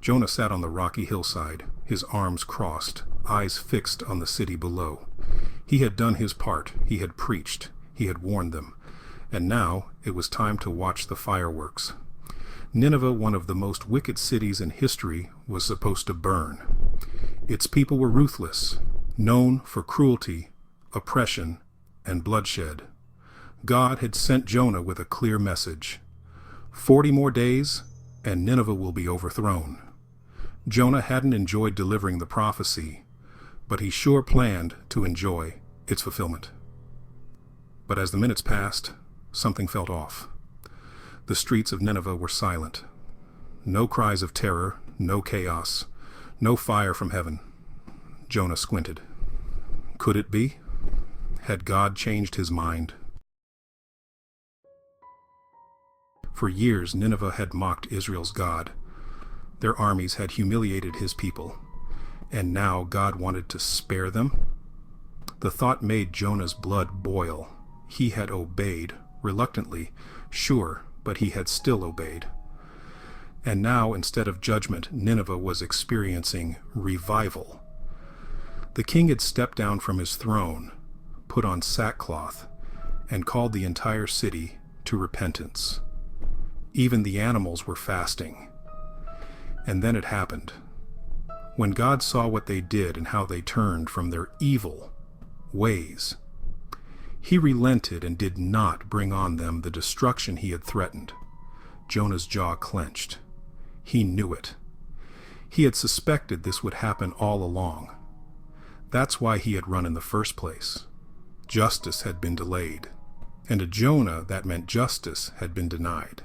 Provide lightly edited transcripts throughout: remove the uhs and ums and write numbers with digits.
Jonah sat on the rocky hillside, his arms crossed, eyes fixed on the city below. He had done his part, he had preached, he had warned them, and now it was time to watch the fireworks. Nineveh, one of the most wicked cities in history, was supposed to burn. Its people were ruthless, known for cruelty, oppression, and bloodshed. God had sent Jonah with a clear message. 40 more days, and Nineveh will be overthrown. Jonah hadn't enjoyed delivering the prophecy, but he sure planned to enjoy its fulfillment. But as the minutes passed, something felt off. The streets of Nineveh were silent. No cries of terror, no chaos, no fire from heaven. Jonah squinted. Could it be? Had God changed his mind? For years, Nineveh had mocked Israel's God. Their armies had humiliated his people, and now God wanted to spare them? The thought made Jonah's blood boil. He had obeyed, reluctantly, sure, but he had still obeyed. And now, instead of judgment, Nineveh was experiencing revival. The king had stepped down from his throne, put on sackcloth, and called the entire city to repentance. Even the animals were fasting. And then it happened. When God saw what they did and how they turned from their evil ways, he relented and did not bring on them the destruction he had threatened. Jonah's jaw clenched. He knew it. He had suspected this would happen all along. That's why he had run in the first place. Justice had been delayed, and to Jonah that meant justice had been denied.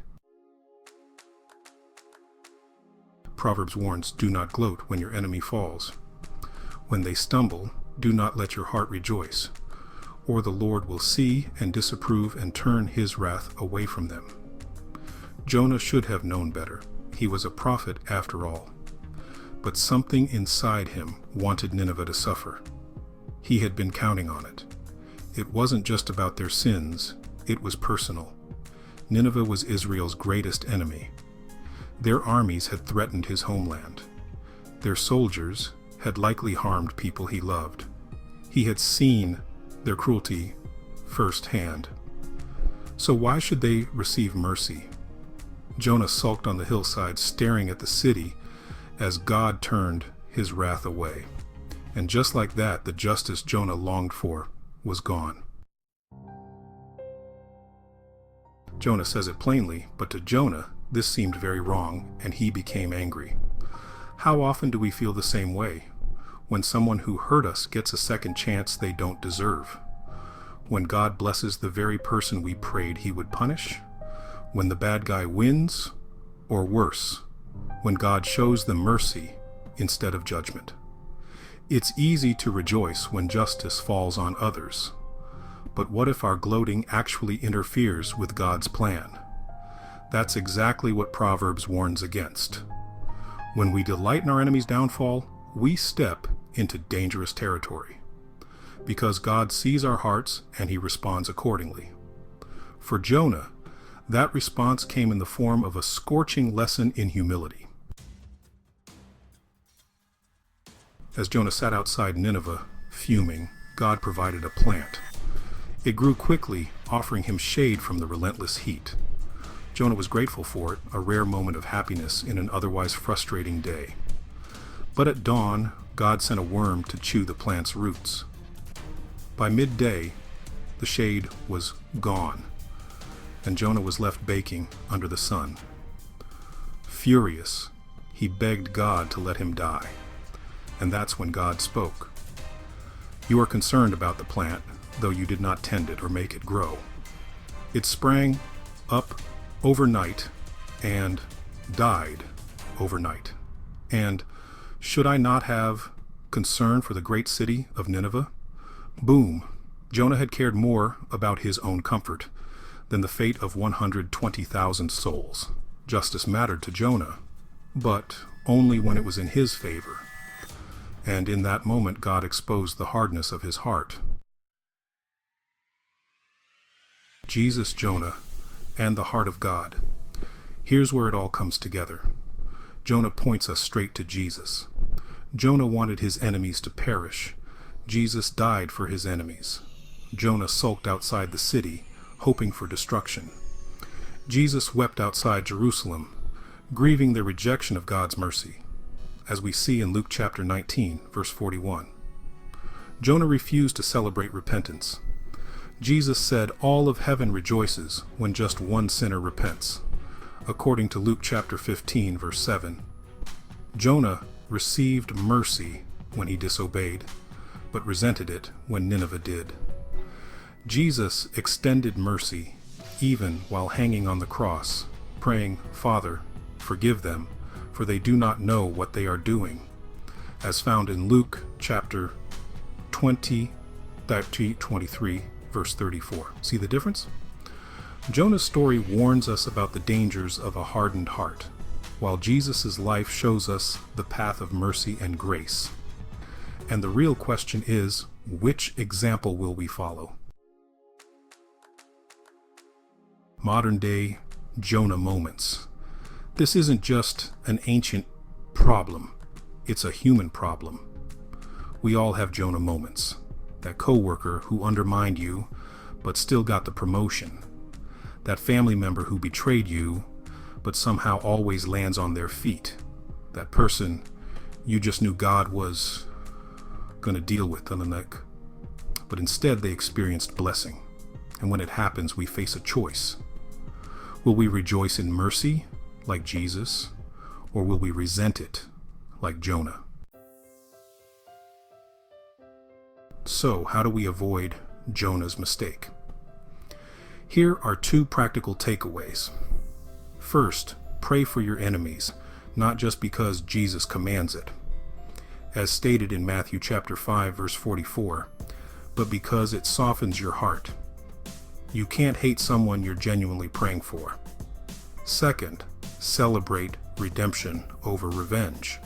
Proverbs warns, do not gloat when your enemy falls. When they stumble, do not let your heart rejoice, or the Lord will see and disapprove and turn his wrath away from them. Jonah should have known better. He was a prophet after all. But something inside him wanted Nineveh to suffer. He had been counting on it. It wasn't just about their sins, it was personal. Nineveh was Israel's greatest enemy. Their armies had threatened his homeland. Their soldiers had likely harmed people he loved. He had seen their cruelty firsthand. So why should they receive mercy? Jonah sulked on the hillside, staring at the city as God turned his wrath away. And just like that, the justice Jonah longed for was gone. Jonah says it plainly, but to Jonah, this seemed very wrong, and he became angry. How often do we feel the same way? When someone who hurt us gets a second chance they don't deserve? When God blesses the very person we prayed he would punish? When the bad guy wins? Or worse, when God shows them mercy instead of judgment? It's easy to rejoice when justice falls on others. But what if our gloating actually interferes with God's plan? That's exactly what Proverbs warns against. When we delight in our enemy's downfall, we step into dangerous territory. Because God sees our hearts and he responds accordingly. For Jonah, that response came in the form of a scorching lesson in humility. As Jonah sat outside Nineveh, fuming, God provided a plant. It grew quickly, offering him shade from the relentless heat. Jonah was grateful for it, a rare moment of happiness in an otherwise frustrating day. But at dawn, God sent a worm to chew the plant's roots. By midday, the shade was gone, and Jonah was left baking under the sun. Furious, he begged God to let him die, and that's when God spoke. You are concerned about the plant, though you did not tend it or make it grow. It sprang up overnight and died overnight. And should I not have concern for the great city of Nineveh? Boom! Jonah had cared more about his own comfort than the fate of 120,000 souls. Justice mattered to Jonah, but only when it was in his favor. And in that moment, God exposed the hardness of his heart. Jesus, Jonah, and the heart of God. Here's where it all comes together. Jonah points us straight to Jesus. Jonah wanted his enemies to perish. Jesus died for his enemies. Jonah sulked outside the city, hoping for destruction. Jesus wept outside Jerusalem, grieving the rejection of God's mercy, as we see in Luke chapter 19, verse 41. Jonah refused to celebrate repentance. Jesus said all of heaven rejoices when just one sinner repents, according to Luke chapter 15, verse 7. Jonah received mercy when he disobeyed, but resented it when Nineveh did. Jesus extended mercy even while hanging on the cross, praying, "Father, forgive them, for they do not know what they are doing," as found in Luke chapter 23, verse 34. See the difference? Jonah's story warns us about the dangers of a hardened heart, while Jesus' life shows us the path of mercy and grace. And the real question is, which example will we follow? Modern day Jonah moments. This isn't just an ancient problem, it's a human problem. We all have Jonah moments. That coworker who undermined you but still got the promotion. That family member who betrayed you but somehow always lands on their feet. That person you just knew God was going to deal with on the neck, but instead they experienced blessing. And when it happens, we face a choice. Will we rejoice in mercy like Jesus, or will we resent it like Jonah? So, how do we avoid Jonah's mistake? Here are 2 practical takeaways. First, pray for your enemies, not just because Jesus commands it, as stated in Matthew chapter 5, verse 44, but because it softens your heart. You can't hate someone you're genuinely praying for. Second, celebrate redemption over revenge.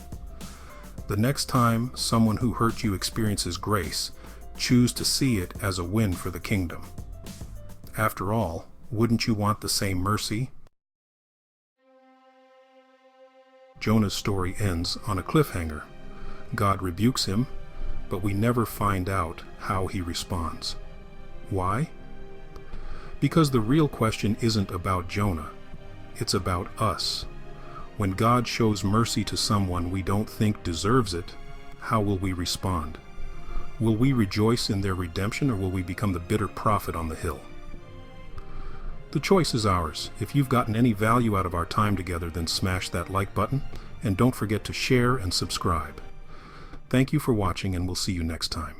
The next time someone who hurt you experiences grace, choose to see it as a win for the kingdom. After all, wouldn't you want the same mercy? Jonah's story ends on a cliffhanger. God rebukes him, but we never find out how he responds. Why? Because the real question isn't about Jonah, it's about us. When God shows mercy to someone we don't think deserves it, how will we respond? Will we rejoice in their redemption, or will we become the bitter prophet on the hill? The choice is ours. If you've gotten any value out of our time together, then smash that like button, and don't forget to share and subscribe. Thank you for watching, and we'll see you next time.